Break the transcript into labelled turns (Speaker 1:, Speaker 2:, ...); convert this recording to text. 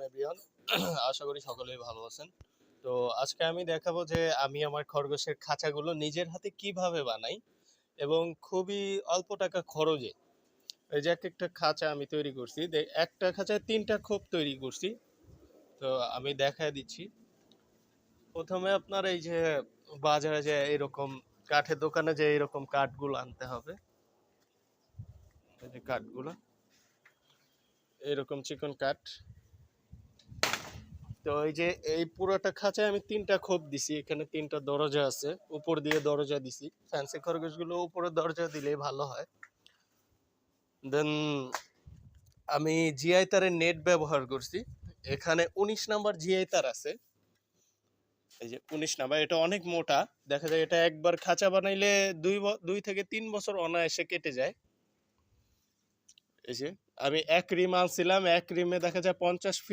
Speaker 1: Everyone. আশা করি সকলেই ভালো আছেন। তো আজকে আমি দেখাবো যে আমি আমার খরগোশের খাঁচাগুলো নিজের হাতে কিভাবে বানাই এবং খুবই অল্প টাকা খরচে। এই যে একটা খাঁচা আমি তৈরি করছি, একটা খাঁচায় ৩টা খোপ তৈরি করছি। তো আমি দেখায় দিচ্ছি। প্রথমে আপনার এই যে বাজারে যে এরকম কাঠের দোকানে যে এরকম কাঠগুলো আনতে হবে। এই যে কাঠগুলো, এরকম চিকন কাঠ। তো এই যে এই পুরোটা খাঁচায় আমি ৩টা খোপ দিছি, এখানে ৩টা দরজা আছে, উপর দিয়ে দরজা দিছি। ফ্যান্সি খরগোশগুলো উপরে দরজা দিলেই ভালো হয়। দেন আমি জিআই তারের নেট ব্যবহার করছি। এখানে ১৯ নাম্বার জিআই তার আছে। এই যে ১৯ নাম্বার, এটা অনেক মোটা। দেখা যায় এটা একবার খাঁচা বানাইলে ২ থেকে ৩ বছর অনায়াসে কেটে যায়। এই যে আমি এক রিম আনছিলাম, এক রিমে দেখা যায় ৫০ ফিট